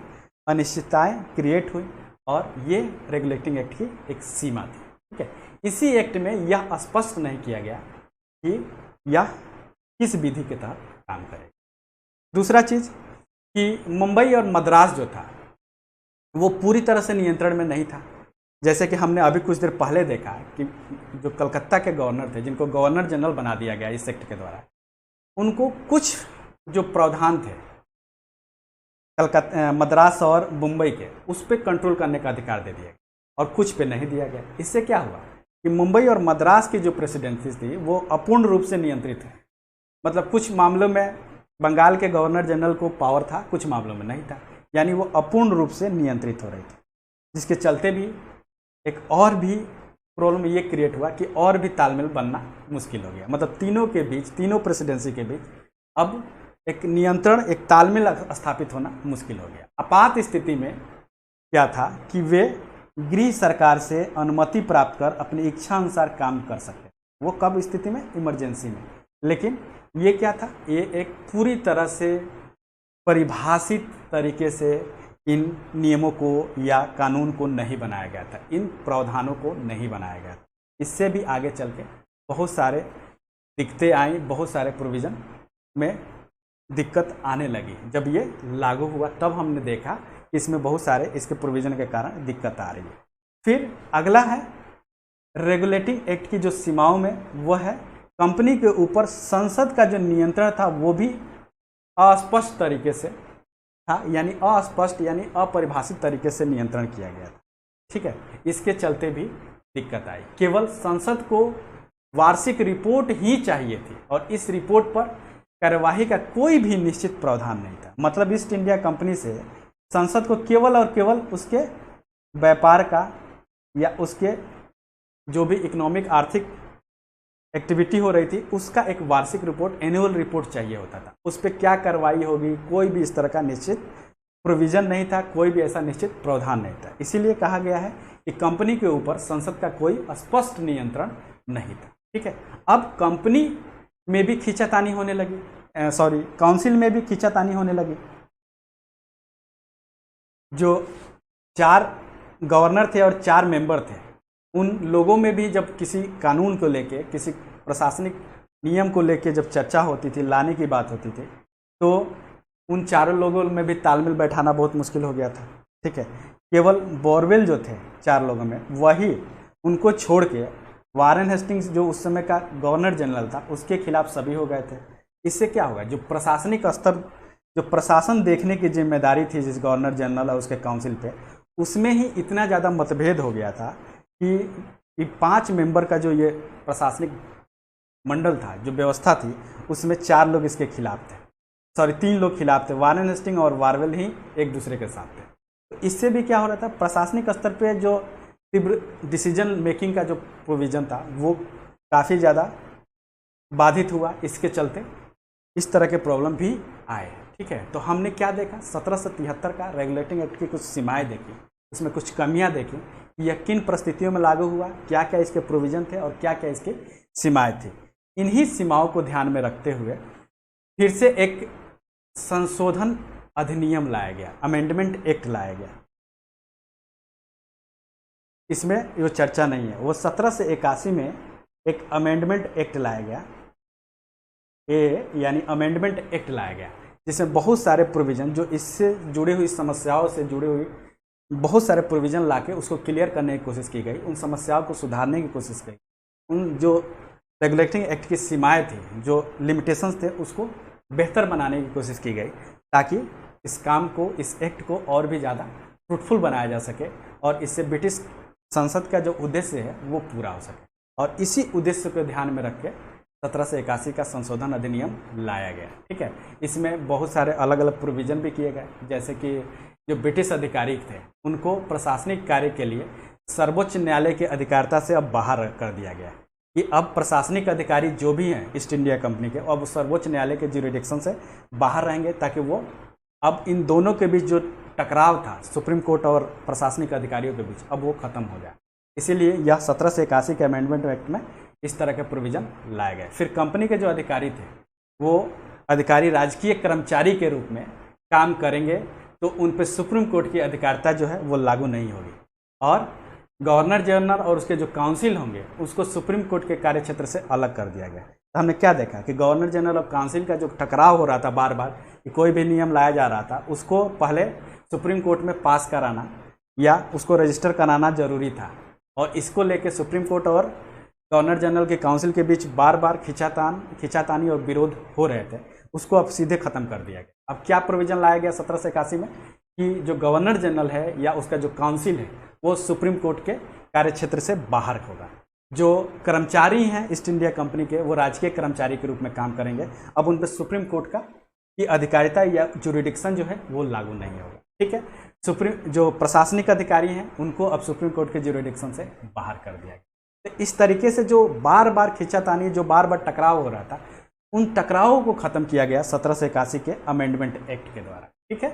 अनिश्चितताएं क्रिएट हुई और ये रेगुलेटिंग एक्ट की एक सीमा थी। ठीक है, इसी एक्ट में यह स्पष्ट नहीं किया गया कि यह किस विधि के तहत काम करेगा। दूसरा चीज़ कि मुंबई और मद्रास जो था वो पूरी तरह से नियंत्रण में नहीं था। जैसे कि हमने अभी कुछ देर पहले देखा कि जो कलकत्ता के गवर्नर थे, जिनको गवर्नर जनरल बना दिया गया इस एक्ट के द्वारा, उनको कुछ जो प्रावधान थे कलकत्ता, मद्रास और मुंबई के, उस पर कंट्रोल करने का अधिकार दे दिया गया और कुछ पे नहीं दिया गया। इससे क्या हुआ कि मुंबई और मद्रास की जो प्रेसिडेंसी थी वो अपूर्ण रूप से नियंत्रित है। मतलब कुछ मामलों में बंगाल के गवर्नर जनरल को पावर था, कुछ मामलों में नहीं था, यानी वो अपूर्ण रूप से नियंत्रित हो रही थी, जिसके चलते भी एक और भी प्रॉब्लम ये क्रिएट हुआ कि और भी तालमेल बनना मुश्किल हो गया। मतलब तीनों के बीच, तीनों प्रेसिडेंसी के बीच अब एक नियंत्रण, एक तालमेल स्थापित होना मुश्किल हो गया। आपात स्थिति में क्या था कि वे गृह सरकार से अनुमति प्राप्त कर अपनी इच्छा अनुसार काम कर सकते। वो कब स्थिति में? इमरजेंसी में। लेकिन ये क्या था? ये एक पूरी तरह से परिभाषित तरीके से इन नियमों को या कानून को नहीं बनाया गया था, इन प्रावधानों को नहीं बनाया गया था। इससे भी आगे चल के बहुत सारे दिक्कतें आई, बहुत सारे प्रोविज़न में दिक्कत आने लगी। जब ये लागू हुआ तब हमने देखा कि इसमें बहुत सारे इसके प्रोविज़न के कारण दिक्कत आ रही है। फिर अगला है रेगुलेटिंग एक्ट की जो सीमाओं में, वह है कंपनी के ऊपर संसद का जो नियंत्रण था वो भी अस्पष्ट तरीके से था, यानी अस्पष्ट यानी अपरिभाषित तरीके से नियंत्रण किया गया था। ठीक है, इसके चलते भी दिक्कत आई। केवल संसद को वार्षिक रिपोर्ट ही चाहिए थी और इस रिपोर्ट पर कार्यवाही का कोई भी निश्चित प्रावधान नहीं था। मतलब ईस्ट इंडिया कंपनी से संसद को केवल और केवल उसके व्यापार का या उसके जो भी इकोनॉमिक आर्थिक एक्टिविटी हो रही थी उसका एक वार्षिक रिपोर्ट, एनुअल रिपोर्ट चाहिए होता था। उस पर क्या कार्रवाई होगी, कोई भी इस तरह का निश्चित प्रोविज़न नहीं था, कोई भी ऐसा निश्चित प्रावधान नहीं था। इसीलिए कहा गया है कि कंपनी के ऊपर संसद का कोई स्पष्ट नियंत्रण नहीं था। ठीक है, अब कंपनी में भी खींचातानी होने लगी, काउंसिल में भी खींचातानी होने लगी। जो 4 गवर्नर थे और 4 मेंबर थे, उन लोगों में भी जब किसी कानून को लेके, किसी प्रशासनिक नियम को लेके जब चर्चा होती थी, लाने की बात होती थी, तो उन चारों लोगों में भी तालमेल बैठाना बहुत मुश्किल हो गया था। ठीक है, केवल बोरवेल जो थे 4 लोगों में, वही उनको छोड़ के वारेन हेस्टिंग्स जो उस समय का गवर्नर जनरल था उसके खिलाफ सभी हो गए थे। इससे क्या होगा, जो प्रशासनिक स्तर, जो प्रशासन देखने की जिम्मेदारी थी जिस गवर्नर जनरल और उसके काउंसिल पे, उसमें ही इतना ज़्यादा मतभेद हो गया था कि 5 मेंबर का जो ये प्रशासनिक मंडल था, जो व्यवस्था थी, उसमें 4 लोग इसके खिलाफ थे, 3 लोग खिलाफ थे। वारेन हेस्टिंग और वारवेल ही एक दूसरे के साथ थे। तो इससे भी क्या हो रहा था, प्रशासनिक स्तर पे जो तीव्र डिसीजन मेकिंग का जो प्रोविज़न था वो काफ़ी ज़्यादा बाधित हुआ। इसके चलते इस तरह के प्रॉब्लम भी आए। ठीक है, तो हमने क्या देखा, 1773 का रेगुलेटिंग एक्ट की कुछ सीमाएं देखी, उसमें कुछ कमियां देखी, यह किन परिस्थितियों में लागू हुआ, क्या क्या इसके प्रोविज़न थे और क्या क्या इसके सीमाएं थी। इन्हीं सीमाओं को ध्यान में रखते हुए फिर से एक संशोधन अधिनियम लाया गया, अमेंडमेंट एक्ट लाया गया। इसमें जो चर्चा नहीं है, वो 1781 में एक अमेंडमेंट एक्ट लाया गया, यानी अमेंडमेंट एक्ट लाया गया, जिसमें बहुत सारे प्रोविज़न जो इससे जुड़ी हुई समस्याओं से जुड़ी हुई बहुत सारे प्रोविज़न लाके उसको क्लियर करने की कोशिश की गई, उन समस्याओं को सुधारने की कोशिश की, उन जो रेगुलेटिंग एक्ट की सीमाएं थी, जो लिमिटेशंस थे, उसको बेहतर बनाने की कोशिश की गई, ताकि इस काम को, इस एक्ट को और भी ज़्यादा फ्रूटफुल बनाया जा सके और इससे ब्रिटिश संसद का जो उद्देश्य है वो पूरा हो सके। और इसी उद्देश्य को ध्यान में रख के 1781 का संशोधन अधिनियम लाया गया। ठीक है, इसमें बहुत सारे अलग अलग प्रोविज़न भी किए गए, जैसे कि जो ब्रिटिश अधिकारी थे उनको प्रशासनिक कार्य के लिए सर्वोच्च न्यायालय की अधिकारिता से अब बाहर कर दिया गया कि अब प्रशासनिक अधिकारी जो भी हैं ईस्ट इंडिया कंपनी के, अब सर्वोच्च न्यायालय के ज्यूरिडिक्शन से बाहर रहेंगे, ताकि वो अब इन दोनों के बीच जो टकराव था सुप्रीम कोर्ट और प्रशासनिक अधिकारियों के बीच, अब वो खत्म हो जाए। इसीलिए यह 1781 के अमेंडमेंट एक्ट में इस तरह के प्रोविज़न लाए गए। फिर कंपनी के जो अधिकारी थे वो अधिकारी राजकीय कर्मचारी के रूप में काम करेंगे, तो उन पर सुप्रीम कोर्ट की अधिकारिता जो है वो लागू नहीं होगी, और गवर्नर जनरल और उसके जो काउंसिल होंगे उसको सुप्रीम कोर्ट के कार्यक्षेत्र से अलग कर दिया गया। तो हमने क्या देखा कि गवर्नर जनरल और काउंसिल का जो टकराव हो रहा था बार बार कि कोई भी नियम लाया जा रहा था, उसको पहले सुप्रीम कोर्ट में पास कराना या उसको रजिस्टर कराना जरूरी था, और इसको लेके सुप्रीम कोर्ट और गवर्नर जनरल के काउंसिल के बीच बार बार खींचातानी और विरोध हो रहे थे, उसको अब सीधे ख़त्म कर दिया गया। अब क्या प्रोविज़न लाया गया 1781 में कि जो गवर्नर जनरल है या उसका जो काउंसिल है वो सुप्रीम कोर्ट के कार्यक्षेत्र से बाहर होगा। जो कर्मचारी हैं ईस्ट इंडिया कंपनी के वो राजकीय कर्मचारी के रूप में काम करेंगे, अब उन पर सुप्रीम कोर्ट की अधिकारिता या जुरिडिक्शन जो है वो लागू नहीं होगा। ठीक है, सुप्रीम जो प्रशासनिक अधिकारी हैं उनको अब सुप्रीम कोर्ट के जुरिडिक्शन से बाहर कर दिया गया। तो इस तरीके से जो बार बार खींचातानी, जो बार बार टकराव हो रहा था, उन टकरावों को ख़त्म किया गया 1781 के अमेंडमेंट एक्ट के द्वारा। ठीक है,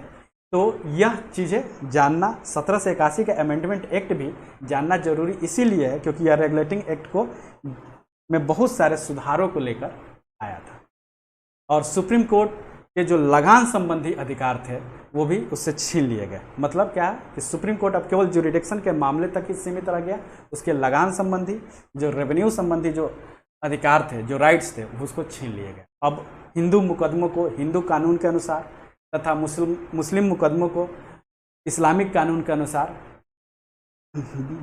तो यह चीज़ें जानना, 1781 के अमेंडमेंट एक्ट भी जानना जरूरी इसीलिए है क्योंकि यह रेगुलेटिंग एक्ट को में बहुत सारे सुधारों को लेकर आया था, और सुप्रीम कोर्ट के जो लगान संबंधी अधिकार थे वो भी उससे छीन लिए गए। मतलब क्या है कि सुप्रीम कोर्ट अब केवल जुरिडिक्शन के मामले तक ही सीमित रह गया, उसके लगान संबंधी जो रेवेन्यू संबंधी जो अधिकार थे, जो राइट्स थे, उसको छीन लिए गए। अब हिंदू मुकदमों को हिंदू कानून के अनुसार तथा मुस्लिम मुकदमों को इस्लामिक कानून के अनुसार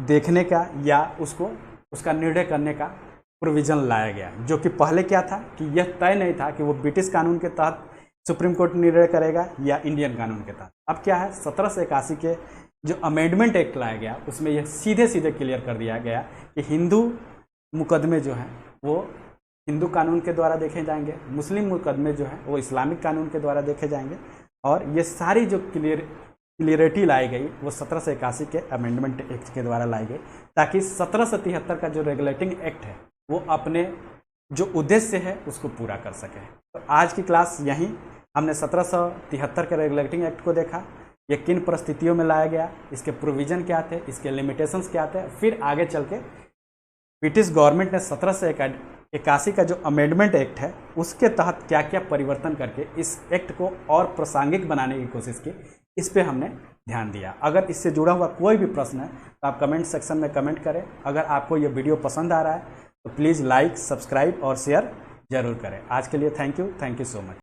देखने का या उसका निर्णय करने का प्रोविज़न लाया गया, जो कि पहले क्या था कि यह तय नहीं था कि वो ब्रिटिश कानून के तहत सुप्रीम कोर्ट निर्णय करेगा या इंडियन कानून के तहत। अब क्या है, 1781 के जो अमेंडमेंट एक्ट लाया गया उसमें यह सीधे सीधे क्लियर कर दिया गया कि हिंदू मुकदमे जो हैं वो हिंदू कानून के द्वारा देखे जाएंगे, मुस्लिम मुकदमे जो हैं वो इस्लामिक कानून के द्वारा देखे जाएंगे, और ये सारी जो क्लियरिटी लाई गई वो 1781 के अमेंडमेंट एक्ट के द्वारा लाई गई, ताकि 1773 का जो रेगुलेटिंग एक्ट है वो अपने जो उद्देश्य है उसको पूरा कर सके। तो आज की क्लास यहीं हमने 1773 के रेगुलेटिंग एक्ट को देखा, ये किन परिस्थितियों में लाया गया, इसके प्रोविज़न क्या थे, इसके लिमिटेशंस क्या थे, फिर आगे चल के ब्रिटिश गवर्नमेंट ने 1781 का जो अमेंडमेंट एक्ट है उसके तहत क्या क्या परिवर्तन करके इस एक्ट को और प्रासंगिक बनाने की कोशिश की, इस पे हमने ध्यान दिया। अगर इससे जुड़ा हुआ कोई भी प्रश्न है तो आप कमेंट सेक्शन में कमेंट करें। अगर आपको ये वीडियो पसंद आ रहा है तो प्लीज़ लाइक, सब्सक्राइब और शेयर ज़रूर करें। आज के लिए थैंक यू सो मच।